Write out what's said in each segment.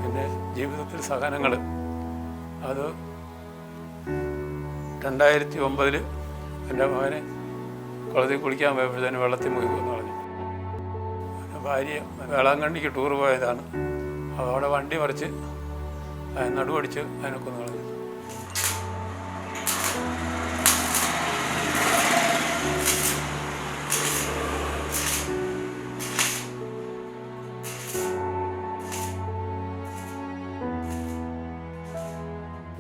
പിന്നെ ജീവിതത്തിൽ സഹനങ്ങൾ, അത് 2009 എൻ്റെ മകനെ കുളത്തിൽ കുളിക്കാൻ പോയപ്പോഴത്തേന് വെള്ളത്തിൽ മുങ്ങിക്കൊന്നു കളഞ്ഞു. ഭാര്യ വേളാങ്കണ്ണിക്ക് ടൂർ പോയതാണ്. അവിടെ വണ്ടി മറിച്ച് നടുവടിച്ച് അതിനെ കൊന്നു കളഞ്ഞു.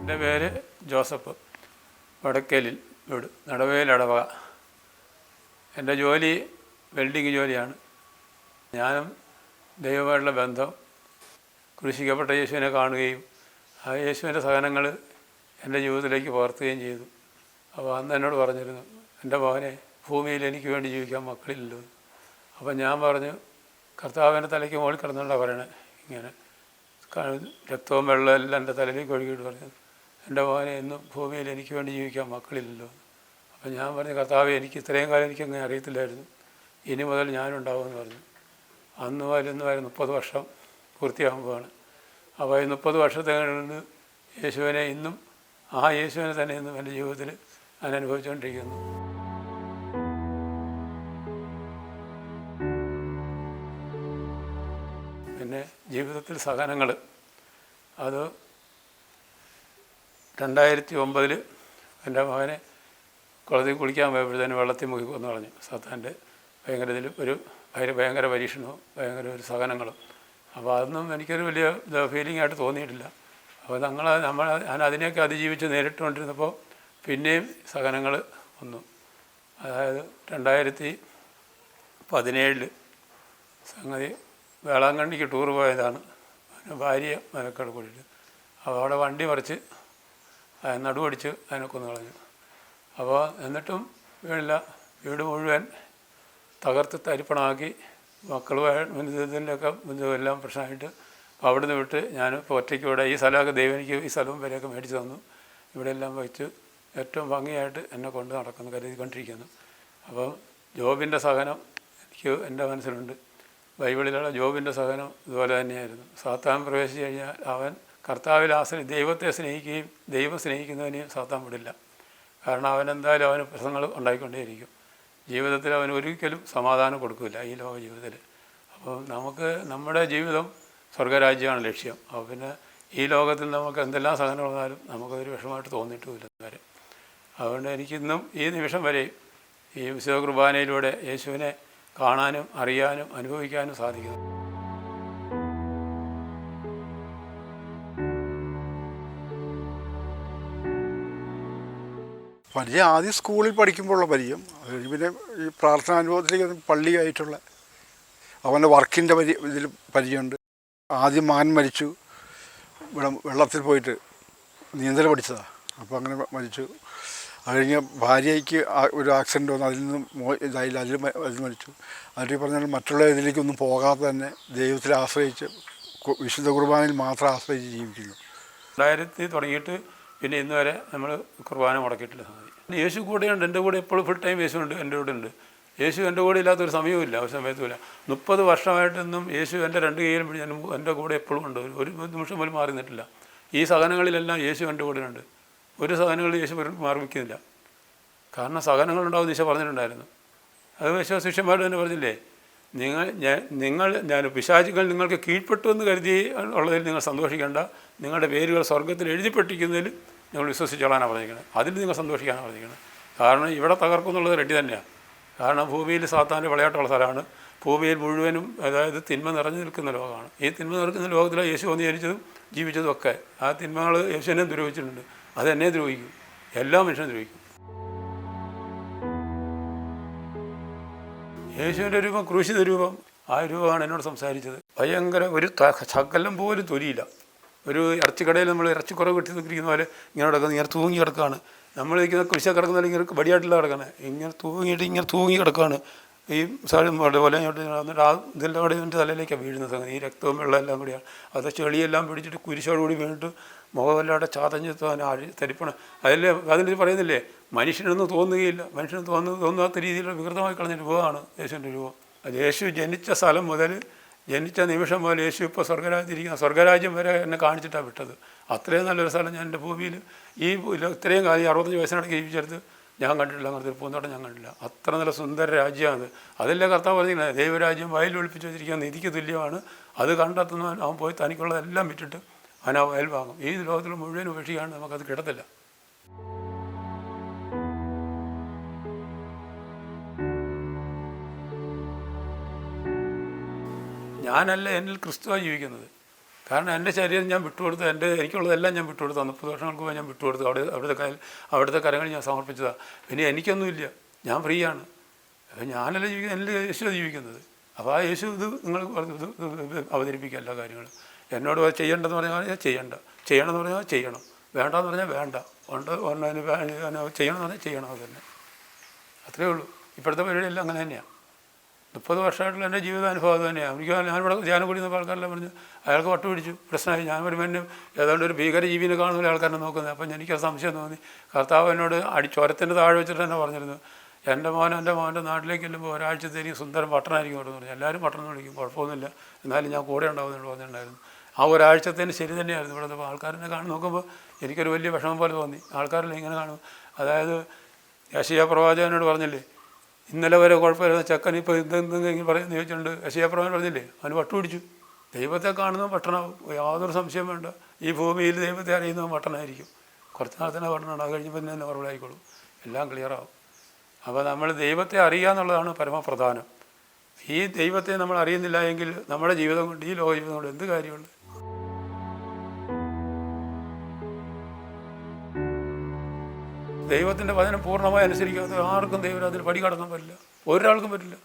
എൻ്റെ പേര് ജോസഫ്, വടക്കേലിൽ വീട്, നടവേൽ ഇടവക. എൻ്റെ ജോലി വെൽഡിങ് ജോലിയാണ്. ഞാനും ദൈവമായിട്ടുള്ള ബന്ധം, ക്രൂശിക്കപ്പെട്ട യേശുവിനെ കാണുകയും ആ യേശുവിൻ്റെ സഹനങ്ങൾ എൻ്റെ ജീവിതത്തിലേക്ക് പകർത്തുകയും ചെയ്തു. അപ്പോൾ അന്ന് എന്നോട് പറഞ്ഞിരുന്നു, എൻ്റെ മകനെ, ഭൂമിയിൽ എനിക്ക് വേണ്ടി ജീവിക്കാൻ മക്കളില്ലല്ലോ. അപ്പം ഞാൻ പറഞ്ഞു, കർത്താവിൻ്റെ തലയ്ക്ക് മുകളിൽ കിടന്നുകൊണ്ടാണ് പറയണേ, ഇങ്ങനെ രക്തവും വെള്ളവും എല്ലാം എൻ്റെ തലയിലേക്ക് ഒഴുകിയിട്ട് പറഞ്ഞു, എൻ്റെ മകനെ, ഇന്നും ഭൂമിയിൽ എനിക്ക് വേണ്ടി ജീവിക്കാൻ മക്കളില്ലല്ലോ. അപ്പം ഞാൻ പറഞ്ഞു, കർത്താവെ, എനിക്ക് ഇത്രയും കാലം എനിക്കങ്ങനെ അറിയത്തില്ലായിരുന്നു, ഇനി മുതൽ ഞാനുണ്ടാവുമെന്ന് പറഞ്ഞു. അന്ന് മുതൽ ഇന്ന് വരെ 30 വർഷം പൂർത്തിയാകുമ്പോഴാണ്. അപ്പോൾ ഈ 30 വർഷത്തെ കഴിഞ്ഞ് യേശുവിനെ ഇന്നും ആ യേശുവിനെ തന്നെ ഇന്നും എൻ്റെ ജീവിതത്തിൽ ഞാൻ അനുഭവിച്ചുകൊണ്ടിരിക്കുന്നു. പിന്നെ ജീവിതത്തിൽ സഹനങ്ങൾ, അത് 2009 എൻ്റെ മകനെ കുളത്തിൽ കുളിക്കാൻ പോയപ്പോഴത്തേന് വെള്ളത്തിൽ മുങ്ങിക്കൊന്നു കളഞ്ഞു. സാത്താൻ്റെ ഭയങ്കര ഇതിൽ ഭയങ്കര പരീക്ഷണവും ഭയങ്കര ഒരു സഹനങ്ങളും. അപ്പോൾ അതൊന്നും എനിക്കൊരു വലിയ ഫീലിംഗ് ആയിട്ട് തോന്നിയിട്ടില്ല. അപ്പോൾ ഞാൻ അതിനെയൊക്കെ അതിജീവിച്ച് നേരിട്ടുകൊണ്ടിരുന്നപ്പോൾ പിന്നെയും സഹനങ്ങൾ വന്നു. അതായത് 2017 സംഗതി വേളാങ്കണ്ണിക്ക് ടൂർ പോയതാണ്. ഭാര്യ മനക്കട കൂടിയിട്ട്. അപ്പോൾ അവിടെ വണ്ടി മറിച്ച് നടുവടിച്ച് അതിനെ കൊന്നു കളഞ്ഞു. അപ്പോൾ എന്നിട്ടും വീട് മുഴുവൻ തകർത്ത് തരിപ്പണമാക്കി, മക്കളുമായിട്ടൊക്കെ എല്ലാം പ്രശ്നമായിട്ട് അവിടെ നിന്ന് വിട്ട് ഞാൻ ഇപ്പോൾ ഒറ്റയ്ക്ക് ഇവിടെ ഈ സ്ഥലമൊക്കെ ദൈവം എനിക്ക് ഈ സ്ഥലവും വരെയൊക്കെ മേടിച്ച് തന്നു. ഇവിടെ എല്ലാം വെച്ച് ഏറ്റവും ഭംഗിയായിട്ട് എന്നെ കൊണ്ട് നടക്കുന്നു, കരുതിക്കൊണ്ടിരിക്കുന്നു. അപ്പം ജോബിൻ്റെ സഹനം എനിക്ക് എൻ്റെ മനസ്സിലുണ്ട്. ബൈബിളിലുള്ള ജോബിൻ്റെ സഹനം ഇതുപോലെ തന്നെയായിരുന്നു. സാത്താൻ പ്രവേശിച്ച് കഴിഞ്ഞാൽ അവൻ കർത്താവിൽ ദൈവത്തെ സ്നേഹിക്കുകയും ദൈവം സ്നേഹിക്കുന്നതിനെയും സാത്താൻ വിടില്ല. കാരണം അവനെന്തായാലും അവന് പ്രശ്നങ്ങൾ ഉണ്ടായിക്കൊണ്ടേയിരിക്കും. ജീവിതത്തിൽ അവന് ഒരിക്കലും സമാധാനം കൊടുക്കില്ല ഈ ലോക ജീവിതത്തിൽ. അപ്പോൾ നമുക്ക് നമ്മുടെ ജീവിതം സ്വർഗരാജ്യമാണ് ലക്ഷ്യം. അപ്പോൾ പിന്നെ ഈ ലോകത്തിൽ നമുക്ക് എന്തെല്ലാം സഹനങ്ങൾ വന്നാലും നമുക്കതൊരു വിഷമമായിട്ട് തോന്നിയിട്ടുമില്ല വരെ. അതുകൊണ്ട് എനിക്കിന്നും ഈ നിമിഷം വരെയും ഈ വിശുദ്ധ കുർബാനയിലൂടെ യേശുവിനെ കാണാനും അറിയാനും അനുഭവിക്കാനും സാധിക്കുന്നു. പരിചയം ആദ്യം സ്കൂളിൽ പഠിക്കുമ്പോഴുള്ള പരിചയം, അത് പിന്നെ ഈ പ്രാർത്ഥനാനുഭവത്തിലേക്ക് പള്ളിയായിട്ടുള്ള അവൻ്റെ വർക്കിൻ്റെ ഇതിൽ പരിചയമുണ്ട്. ആദ്യം മകൻ മരിച്ചു, വെള്ളത്തിൽ പോയിട്ട് നീന്തൽ പഠിച്ചതാണ്. അപ്പോൾ അങ്ങനെ മരിച്ചു. അത് കഴിഞ്ഞ് ഭാര്യയ്ക്ക് ഒരു ആക്സിഡൻറ്റ് വന്നു, അതിൽ നിന്നും ഇതായില്ല, അതിൽ മരിച്ചു. അതിൽ പറഞ്ഞാൽ മറ്റുള്ള ഇതിലേക്കൊന്നും പോകാതെ തന്നെ ദൈവത്തിൽ ആശ്രയിച്ച് വിശുദ്ധ കുർബാനയിൽ മാത്രം ആശ്രയിച്ച് ജീവിക്കുന്നു. 2000 തുടങ്ങിയിട്ട് പിന്നെ ഇന്ന് വരെ നമ്മൾ കുർബാന മുടക്കിയിട്ടില്ല. യേശു കൂടെയുണ്ട്, എൻ്റെ കൂടെ എപ്പോഴും ഫുൾ ടൈം യേശു ഉണ്ട്, എൻ്റെ കൂടെ ഉണ്ട്. യേശു എൻ്റെ കൂടെ ഇല്ലാത്തൊരു സമയവുമില്ല, ഒരു സമയത്തുമില്ല. 30 വർഷമായിട്ടൊന്നും യേശു എൻ്റെ 2 കൈയിലും പിടിച്ച് എൻ്റെ കൂടെ എപ്പോഴും ഉണ്ട്, ഒരു നിമിഷം പോലും മാറി നിന്നിട്ടില്ല. ഈ സഹനങ്ങളിലെല്ലാം യേശു എൻ്റെ കൂടെ ഉണ്ട്. ഒരു സഹനങ്ങളിൽ യേശു മാർമിക്കുന്നില്ല. കാരണം സഹനങ്ങളുണ്ടാവും ഈശോ പറഞ്ഞിട്ടുണ്ടായിരുന്നു. അത് ശിഷ്യന്മാരോട് തന്നെ പറഞ്ഞില്ലേ, ഞാൻ പിശാചുകൾ നിങ്ങൾക്ക് കീഴ്പ്പെട്ടു എന്ന് കരുതി ഉള്ളതിൽ നിങ്ങൾ സന്തോഷിക്കേണ്ട, നിങ്ങളുടെ പേരുകൾ സ്വർഗത്തിൽ എഴുതിപ്പെട്ടിരിക്കുന്നതിൽ നിങ്ങൾ വിശ്വസിച്ചോളാനാണ് പറഞ്ഞിരിക്കുന്നത്, അതിൽ നിങ്ങൾ സന്തോഷിക്കാനാണ് പറഞ്ഞിരിക്കുന്നത്. കാരണം ഇവിടെ തകർക്കുന്നുള്ളത് റെഡി തന്നെയാണ്. കാരണം ഭൂമിയിൽ സാത്താൻ്റെ വിളയാട്ടുള്ള സ്ഥലമാണ്. ഭൂമിയിൽ മുഴുവനും അതായത് തിന്മ നിറഞ്ഞു നിൽക്കുന്ന ലോകമാണ്. ഈ തിന്മ നിൽക്കുന്ന ലോകത്തിലാണ് യേശു വന്ന് ജനിച്ചതും ജീവിച്ചതും ഒക്കെ. ആ തിന്മകൾ യേശുവിനെ ദ്രോഹിച്ചിട്ടുണ്ട്, അതെന്നെ ദ്രോഹിക്കും, എല്ലാ മനുഷ്യനും ദ്രോഹിക്കും. യേശുവിൻ്റെ രൂപം, ക്രൂശിത രൂപം, ആ രൂപമാണ് എന്നോട് സംസാരിച്ചത്. ഭയങ്കര ഒരു ശകലം പോലും തൊലിയില്ല. ഒരു ഇറച്ചിക്കടയിൽ നമ്മൾ ഇറച്ചിക്കുറവ് കിട്ടി നിൽക്കുന്ന പോലെ ഇങ്ങനെ കിടക്കുന്നത്, ഇങ്ങനെ തൂങ്ങി കിടക്കുകയാണ്. നമ്മൾ ഇരിക്കുന്ന കുരിശ കിടക്കുന്ന ഇങ്ങനെ വടിയായിട്ടില്ല കിടക്കുന്നത്, ഇങ്ങനെ തൂങ്ങി കിടക്കുകയാണ്. ഈ സാധനം പോലെ ഇങ്ങോട്ട് എന്നിട്ട് ആ ഇതെല്ലാം കൂടി എൻ്റെ തലയിലേക്കാണ് വീഴുന്ന സംഗതി. ഈ രക്തവും വെള്ളം എല്ലാം കൂടിയാണ്. അത് ചെളിയെല്ലാം പിടിച്ചിട്ട് കുരിശോടുകൂടി വീണിട്ട് മുഖമെല്ലാടെ ചാതഞ്ഞ് തരിപ്പണം. അതിൽ പറയുന്നില്ലേ, മനുഷ്യനൊന്നും തോന്നുകയില്ല, മനുഷ്യന് തോന്നാത്ത രീതിയിലുള്ള വികൃതമായി കളഞ്ഞ രൂപമാണ് യേശുവിൻ്റെ രൂപം. അത് യേശു ജനിച്ച സ്ഥലം മുതൽ ജനിച്ച നിമിഷം പോലെ യേശു ഇപ്പോൾ സ്വർഗരാജ്യത്തിരിക്കുന്ന സ്വർഗരാജ്യം വരെ എന്നെ കാണിച്ചിട്ടാണ് വിട്ടത്. അത്രയും നല്ലൊരു സ്ഥലം ഞാൻ എൻ്റെ ഭൂമിയിൽ ഈ ഇത്രയും കാലം 65 വയസ്സിനിടയ്ക്ക് ജീവിച്ചെടുത്ത് ഞാൻ കണ്ടിട്ടില്ല, അങ്ങനത്തെ ഒരു പൂന്തോട്ടം ഞാൻ കണ്ടില്ല. അത്ര നല്ല സുന്ദര രാജ്യമാണ്. അതല്ലേ കർത്താവ് പറഞ്ഞിരിക്കുന്നത്, ദൈവരാജ്യം വയലിൽ ഒളിപ്പിച്ച് വെച്ചിരിക്കുന്ന നിധിക്ക് തുല്യമാണ്. അത് കണ്ടെത്തുന്നവൻ അവൻ പോയി തനിക്കുള്ളതെല്ലാം വിറ്റിട്ട് അവൻ ആ വയൽ വാങ്ങും. ഈ ലോകത്തിൽ മുഴുവൻ ഉപേക്ഷിക്കാണ്ട് നമുക്കത് കിട്ടത്തില്ല. ഞാനല്ല എന്നിൽ ക്രിസ്തുവായി ജീവിക്കുന്നത്. കാരണം എൻ്റെ ശരീരം ഞാൻ വിട്ടുകൊടുത്ത്, എനിക്കുള്ളതെല്ലാം ഞാൻ വിട്ടുകൊടുത്തു. 30 വർഷങ്ങൾക്ക് മുമ്പ് ഞാൻ വിട്ടുകൊടുത്തു. അവിടുത്തെ കരങ്ങൾ ഞാൻ സമർപ്പിച്ചതാണ്. പിന്നെ എനിക്കൊന്നുമില്ല, ഞാൻ ഫ്രീ ആണ്. അപ്പോൾ ഞാനല്ല ജീവിക്കുന്നത്, എന്നിൽ യേശു ജീവിക്കുന്നത്. അപ്പോൾ ആ യേശു ഇത് നിങ്ങൾ ഇത് അവതരിപ്പിക്കുക എല്ലാ കാര്യങ്ങളും. എന്നോട് ചെയ്യേണ്ടതെന്ന് പറഞ്ഞാൽ ചെയ്യണ്ട, ചെയ്യണമെന്ന് പറഞ്ഞാൽ ചെയ്യണം, വേണ്ടെന്ന് പറഞ്ഞാൽ വേണ്ട, ചെയ്യണമെന്ന് പറഞ്ഞാൽ ചെയ്യണം. അത് തന്നെ, അത്രയേ ഉള്ളൂ. ഇപ്പോഴത്തെ പരിപാടിയെല്ലാം അങ്ങനെ തന്നെയാണ്. 30 വർഷമായിട്ടുള്ള എൻ്റെ ജീവിതാനുഭവം അത് തന്നെയാണ്. ഞാനിവിടെ ധ്യാനം കൂടി നോക്കുക ആൾക്കാരെല്ലാം പറഞ്ഞു അയാൾക്ക് വട്ടു പിടിച്ചു, പ്രശ്നമായി. ഞാൻ വരുമ്പോൾ ഏതാണ്ട് ഒരു ഭീകരജീവിനെ കാണുന്ന ആൾക്കാരെ നോക്കുന്നത്. അപ്പം എനിക്കത് സംശയം തോന്നി. കർത്താവ് എന്നോട് ചുരത്തിൻ്റെ താഴെ വെച്ചിട്ട് തന്നെ പറഞ്ഞിരുന്നു, എൻ്റെ മോൻ്റെ നാട്ടിലേക്ക് ചെല്ലുമ്പോൾ ഒരാഴ്ചത്തേക്ക് സുന്ദരം പട്ടണമായിരിക്കും എന്ന് പറഞ്ഞു. എല്ലാവരും പട്ടണം എന്ന് വിളിക്കും, കുഴപ്പമൊന്നുമില്ല, എന്നാലും ഞാൻ കൂടെ ഉണ്ടാവുമെന്ന് പറഞ്ഞിട്ടുണ്ടായിരുന്നു. ആ ഒരാഴ്ചത്തേന് ശരി തന്നെയായിരുന്നു. ഇവിടെ ആൾക്കാരെന്നെ കാണും നോക്കുമ്പോൾ എനിക്കൊരു വലിയ വിഷമം പോലെ തോന്നി. ആൾക്കാരെല്ലാം ഇങ്ങനെ കാണും. അതായത് യെശയ്യാ പ്രവാചകനോട് പറഞ്ഞില്ലേ, ഇന്നലെ വരെ കുഴപ്പമില്ല ചെക്കൻ ഇപ്പോൾ എന്തെങ്കിലും പറയുന്നത് ചോദിച്ചിട്ടുണ്ട്. യെശയ്യാ പ്രവാചകൻ പറഞ്ഞില്ലേ, അവന് വട്ടുപിടിച്ചു. ദൈവത്തെ കാണുന്നവൻ പട്ടണമാവും, യാതൊരു സംശയം വേണ്ട. ഈ ഭൂമിയിൽ ദൈവത്തെ അറിയുന്നവൻ പട്ടണമായിരിക്കും. കുറച്ച് നാളത്തിനെ പട്ടണമാണ്, അത് കഴിഞ്ഞപ്പോൾ തന്നെ നോർമൽ ആയിക്കോളും, എല്ലാം ക്ലിയറാവും. അപ്പോൾ നമ്മൾ ദൈവത്തെ അറിയുക എന്നുള്ളതാണ് പരമപ്രധാനം. ഈ ദൈവത്തെ നമ്മൾ അറിയുന്നില്ല എങ്കിൽ നമ്മുടെ ജീവിതം കൊണ്ട്, ഈ ലോക ജീവിതം കൊണ്ട് എന്ത് കാര്യമുണ്ട്? ദൈവത്തിൻ്റെ വചനം പൂർണ്ണമായി അനുസരിക്കാത്ത ആർക്കും ദൈവരാജ്യത്തിൽ പടി കടക്കാൻ പറ്റില്ല, ഒരാൾക്കും പറ്റില്ല.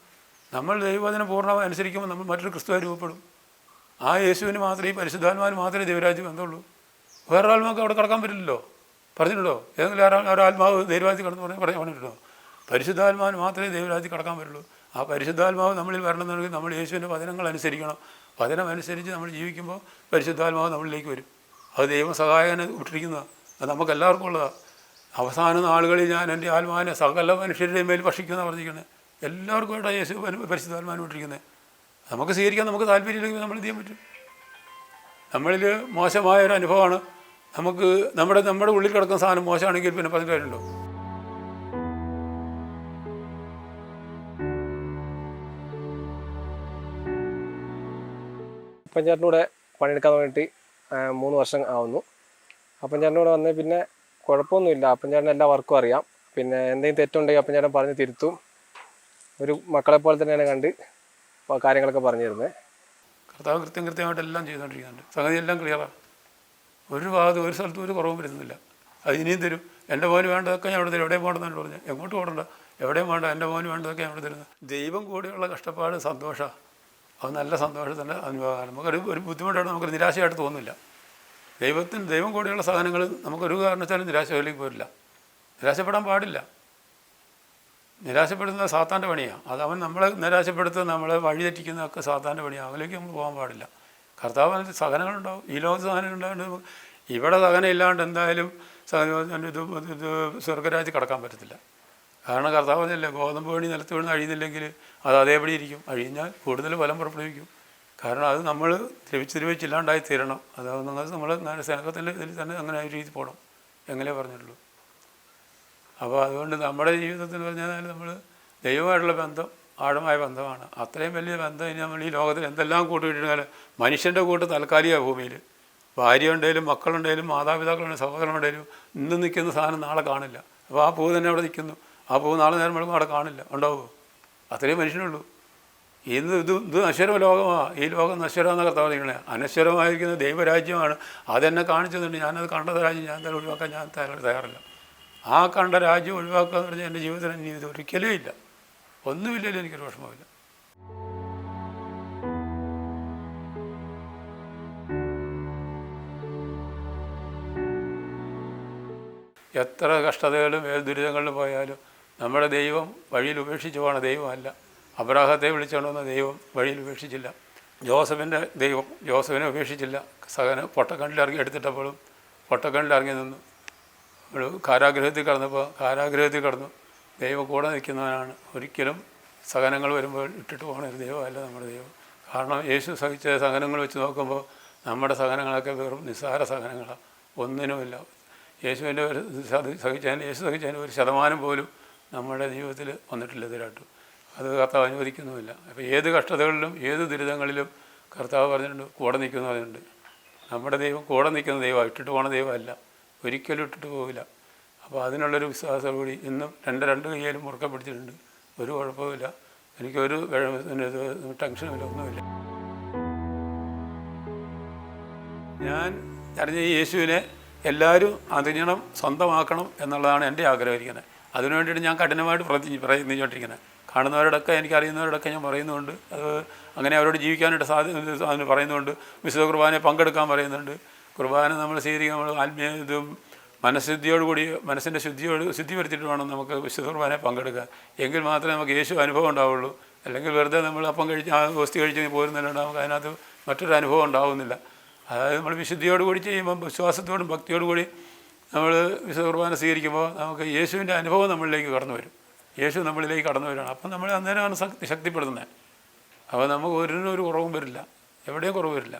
നമ്മൾ ദൈവവചനം പൂർണ്ണമായി അനുസരിക്കുമ്പോൾ നമ്മൾ മറ്റൊരു ക്രിസ്തുവായി രൂപപ്പെടും. ആ യേശുവിന് മാത്രമേ, ഈ പരിശുദ്ധാത്മാവിന് മാത്രമേ ദൈവരാജ്യം ബന്ധമുള്ളൂ. വേറെ ആത്മാർക്ക് അവിടെ കടക്കാൻ പറ്റില്ലല്ലോ. പറഞ്ഞിട്ടുണ്ടോ? ഏതെങ്കിലും ഒരാത്മാവ് ദൈവരാജ്യത്തിൽ കടന്നു പറഞ്ഞിട്ടുണ്ടോ? പരിശുദ്ധാത്മാവിന് മാത്രമേ ദൈവരാജ്യത്തിൽ കടക്കാൻ പറ്റുള്ളൂ. ആ പരിശുദ്ധാത്മാവ് നമ്മളിൽ വരണമെന്നുണ്ടെങ്കിൽ നമ്മൾ യേശുവിൻ്റെ വചനങ്ങൾ അനുസരിക്കണം. വചനം അനുസരിച്ച് നമ്മൾ ജീവിക്കുമ്പോൾ പരിശുദ്ധാത്മാവ് നമ്മളിലേക്ക് വരും. അത് ദൈവം സഹായകനെ വിട്ടിരിക്കുന്നതാണ്. അത് നമുക്ക് എല്ലാവർക്കും ഉള്ളതാണ്. അവസാന നാളുകളിൽ ഞാൻ എൻ്റെ ആത്മാവിനെ സകല മനുഷ്യരുടെ മേൽ ഭക്ഷിക്കുമെന്നാണ് പറഞ്ഞിരിക്കുന്നത്. എല്ലാവർക്കും ആയിട്ടാണ് യേശു പരിശുദ്ധാത്മാവിനെ വിട്ടിരിക്കുന്നത്. നമുക്ക് സ്വീകരിക്കാൻ നമുക്ക് താല്പര്യമില്ലെങ്കിൽ നമ്മൾ എന്ത് ചെയ്യാൻ പറ്റും? നമ്മളിൽ മോശമായൊരു അനുഭവമാണ്. നമുക്ക് നമ്മുടെ ഉള്ളിൽ കിടക്കുന്ന സാധനം മോശമാണെങ്കിൽ പിന്നെ പറഞ്ഞിട്ട് കാര്യമുണ്ടോ? അപ്പം ചേട്ടനൂടെ പണിയെടുക്കാൻ വേണ്ടിയിട്ട് 3 വർഷം ആവുന്നു. അപ്പം ചേട്ടനൂടെ വന്നേ പിന്നെ കുഴപ്പമൊന്നുമില്ല. അപ്പം ചേട്ടൻ എല്ലാ വർക്കും അറിയാം. പിന്നെ എന്തെങ്കിലും തെറ്റുണ്ടെങ്കിൽ അപ്പം ചേട്ടൻ പറഞ്ഞ് തിരുത്തും. ഒരു മക്കളെ പോലെ തന്നെയാണ് കണ്ട് കാര്യങ്ങളൊക്കെ പറഞ്ഞു തരുന്നത്. കർത്താവ് കൃത്യമായിട്ട് എല്ലാം ചെയ്തുകൊണ്ടിരിക്കുന്നുണ്ട്. സംഗതി എല്ലാം ക്ലിയറാണ്. ഒരു ഭാഗത്ത് ഒരു സ്ഥലത്തും ഒരു കുറവും വരുന്നില്ല. അത് ഇനിയും തരും. എൻ്റെ മോന് വേണ്ടതൊക്കെ ഞാൻ ഇവിടെ തരും. എവിടെയും പോകണമെന്നാണ് പറഞ്ഞത്. എങ്ങോട്ട് പോകണ്ട, എവിടെയും വേണ്ട, എൻ്റെ മോന് വേണ്ടതൊക്കെ ഞാൻ ഇവിടെ തരുന്നത്. ദൈവം കൂടെയുള്ള കഷ്ടപ്പാട് സന്തോഷമാണ്. അത് നല്ല സന്തോഷത്തിൻ്റെ അനുഭവമാണ്. നമുക്കൊരു ബുദ്ധിമുട്ടായിട്ട് നമുക്കൊരു നിരാശയായിട്ട് തോന്നില്ല. ദൈവം കൂടെയുള്ള സാധനങ്ങൾ നമുക്കൊരു കാരണവശാലും നിരാശയിലേക്ക് പോരില്ല. നിരാശപ്പെടാൻ പാടില്ല. നിരാശപ്പെടുന്നത് സാത്താൻ്റെ പണിയാണ്. അത് അവൻ നമ്മളെ നിരാശപ്പെടുത്തുക, നമ്മളെ വഴിതെറ്റിക്കുന്നതൊക്കെ സാത്താൻ്റെ പണിയാണ്. അതിലേക്ക് നമ്മൾ പോകാൻ പാടില്ല. കർത്താവ് സഹനങ്ങളുണ്ടാവും. ഈ ലോകത്ത് സഹനം ഉണ്ടാകുന്നത് ഇവിടെ സഹനം ഇല്ലാണ്ട് എന്തായാലും ഇത് സ്വർഗരാജ്യത്തിൽ കടക്കാൻ പറ്റത്തില്ല. കാരണം കർത്താവ് പറഞ്ഞില്ലേ, ഗോതമ്പ് പണി നിലത്ത് വീണ് അഴിയുന്നില്ലെങ്കിൽ അത് അതേപടി ഇരിക്കും. അഴിഞ്ഞാൽ കൂടുതൽ ഫലം പുറപ്പെടുവിക്കും. കാരണം അത് നമ്മൾ ദ്രവിച്ചില്ലാണ്ടായി തീരണം. അത് നമ്മൾ സ്നേഹത്തിൻ്റെ ഇതിൽ തന്നെ അങ്ങനെ ആ രീതി പോകണം, എങ്ങനെ പറഞ്ഞിട്ടുള്ളൂ. അപ്പോൾ അതുകൊണ്ട് നമ്മുടെ ജീവിതത്തിൽ പറഞ്ഞാൽ നമ്മൾ ദൈവമായിട്ടുള്ള ബന്ധം ആഴമായ ബന്ധമാണ്. അത്രയും വലിയ ബന്ധം ഇനി നമ്മൾ ഈ ലോകത്തിൽ എന്തെല്ലാം കൂട്ടുകിട്ടാൽ മനുഷ്യൻ്റെ കൂട്ട് താൽക്കാലിക ഭൂമിയിൽ ഭാര്യ ഉണ്ടെങ്കിലും മക്കളുണ്ടെങ്കിലും മാതാപിതാക്കളുണ്ടെങ്കിലും സഹോദരനുണ്ടെങ്കിലും ഇന്ന് നിൽക്കുന്ന സാധനം നാളെ കാണില്ല. അപ്പോൾ ആ പൂവ് തന്നെ അവിടെ നിൽക്കുന്നു. ആ പൂവ് നാളെ നേരം വെളുമ്പോൾ അവിടെ കാണില്ല. ഉണ്ടാവുമോ? അത്രയും മനുഷ്യനുള്ളൂ. ഇത് നശ്വര ലോകമാണ്. ഈ ലോകം നശ്വരമെന്ന കർത്താവ് നിങ്ങളെ അനശ്വരമായിരിക്കുന്ന ദൈവരാജ്യമാണ്. അതെന്നെ കാണിച്ചതുണ്ട്. ഞാനത് കണ്ട രാജ്യം ഞാൻ തന്നെ ഒഴിവാക്കാൻ ഞാൻ തയ്യാറില്ല. ആ കണ്ട രാജ്യം ഒഴിവാക്കുക എന്ന് പറഞ്ഞാൽ എൻ്റെ ജീവിതത്തിൽ ഇനി ഇത് ഒരിക്കലും ഇല്ല. ഒന്നുമില്ലല്ലോ, എനിക്കൊരു വിഷമമില്ല. എത്ര കഷ്ടതകളും ദുരിതങ്ങളിലും പോയാലും നമ്മുടെ ദൈവം വഴിയിൽ ഉപേക്ഷിച്ച് പോകണ ദൈവമല്ല. അബ്രാഹത്തെ വിളിച്ചുകൊണ്ടുവന്ന ദൈവം വഴിയിൽ ഉപേക്ഷിച്ചില്ല. ജോസഫിൻ്റെ ദൈവം ജോസഫിനെ ഉപേക്ഷിച്ചില്ല. പൊട്ടക്കണ്ണിലിറങ്ങി എടുത്തിട്ടപ്പോഴും പൊട്ടക്കണ്ണിലിറങ്ങി നിന്നു. ഒരു കാരാഗ്രഹത്തിൽ കടന്നു. ദൈവം കൂടെ നിൽക്കുന്നവനാണ്. ഒരിക്കലും സഹനങ്ങൾ വരുമ്പോൾ ഇട്ടിട്ട് പോകുന്ന ഒരു ദൈവമല്ല നമ്മുടെ ദൈവം. കാരണം യേശു സഹിച്ച സഹനങ്ങൾ വെച്ച് നോക്കുമ്പോൾ നമ്മുടെ സഹനങ്ങളൊക്കെ വെറും നിസ്സാര സഹനങ്ങളാണ്, ഒന്നിനുമില്ല. യേശു സഹിച്ചതിന് 1% പോലും നമ്മുടെ ജീവിതത്തിൽ വന്നിട്ടില്ല ഇതിലായിട്ട്. അത് കർത്താവ് അനുവദിക്കുന്നുമില്ല. അപ്പോൾ ഏത് കഷ്ടതകളിലും ഏത് ദുരിതങ്ങളിലും കർത്താവ് പറഞ്ഞിട്ടുണ്ട് കൂടെ നിൽക്കുന്നു പറഞ്ഞിട്ടുണ്ട്. നമ്മുടെ ദൈവം കൂടെ നിൽക്കുന്ന ദൈവമാണ്, ഇട്ടിട്ട് പോണ ദൈവമല്ല, ഒരിക്കലും ഇട്ടിട്ട് പോവില്ല. അപ്പോൾ അതിനുള്ളൊരു വിശ്വാസം കൂടി ഇന്നും രണ്ട് കൈയിലും മുറുക്കെ പിടിച്ചിട്ടുണ്ട്. ഒരു കുഴപ്പമില്ല, എനിക്കൊരു ടെൻഷനുമില്ല, ഒന്നുമില്ല. ഞാൻ അറിഞ്ഞ ഈ യേശുവിനെ എല്ലാവരും അറിയണം, സ്വന്തമാക്കണം എന്നുള്ളതാണ് എൻ്റെ ആഗ്രഹിക്കുന്നത്. അതിനു വേണ്ടിയിട്ട് ഞാൻ കഠിനമായിട്ട് പ്രയത്നിച്ചുകൊണ്ടിരിക്കുന്നത്. കാണുന്നവരോടൊക്കെ, എനിക്കറിയുന്നവരോടൊക്കെ ഞാൻ പറയുന്നുണ്ട്. അത് അങ്ങനെ അവരോട് ജീവിക്കാനായിട്ട് അതിന് പറയുന്നുണ്ട്. വിശുദ്ധ കുർബാനയെ പങ്കെടുക്കാൻ പറയുന്നുണ്ട്. കുർബാന നമ്മൾ സ്വീകരിക്കാൻ, നമ്മൾ ആത്മീയ ഇതും മനഃശുദ്ധിയോടുകൂടി, മനസ്സിൻ്റെ ശുദ്ധി വരുത്തിയിട്ട് വേണം നമുക്ക് വിശുദ്ധ കുർബാനയെ പങ്കെടുക്കാൻ. എങ്കിൽ മാത്രമേ നമുക്ക് യേശു അനുഭവം ഉണ്ടാവുള്ളൂ. അല്ലെങ്കിൽ വെറുതെ നമ്മൾ അപ്പം കഴിച്ച് വസ്തു കഴിച്ച് പോരുന്നതിനുണ്ട് നമുക്ക് അതിനകത്ത് മറ്റൊരു അനുഭവം ഉണ്ടാവുന്നില്ല. അതായത് നമ്മൾ വിശുദ്ധിയോടുകൂടി ചെയ്യുമ്പോൾ, വിശ്വാസത്തോടും ഭക്തിയോടുകൂടി നമ്മൾ വിശുദ്ധ കുർബാന സ്വീകരിക്കുമ്പോൾ നമുക്ക് യേശുവിൻ്റെ അനുഭവം നമ്മളിലേക്ക് കടന്നു വരും. യേശു നമ്മളിലേക്ക് കടന്നു വരികയാണ്. അപ്പം നമ്മൾ അന്നേരമാണ് ശക്തിപ്പെടുത്തുന്നത്. അപ്പോൾ നമുക്ക് ഒരു കുറവും വരില്ല, എവിടെയും കുറവ് വരില്ല.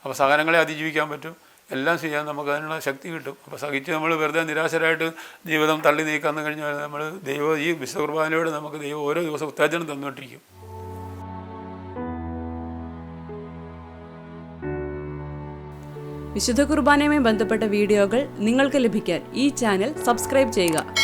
അപ്പോൾ സഹനങ്ങളെ അതിജീവിക്കാൻ പറ്റും, എല്ലാം ചെയ്യാൻ നമുക്ക് അതിനുള്ള ശക്തി കിട്ടും. അപ്പോൾ സഹിച്ച് നമ്മൾ വെറുതെ നിരാശരായിട്ട് ജീവിതം തള്ളി നീക്കാന്ന് കഴിഞ്ഞാൽ നമ്മൾ ദൈവം ഈ വിശുദ്ധ കുർബാനയോട് നമുക്ക് ദൈവം ഓരോ ദിവസം ഉത്തേജനം തന്നുകൊണ്ടിരിക്കും. വിശുദ്ധ കുർബാനയുമായി ബന്ധപ്പെട്ട വീഡിയോകൾ നിങ്ങൾക്ക് ലഭിക്കാൻ ഈ ചാനൽ സബ്സ്ക്രൈബ് ചെയ്യുക.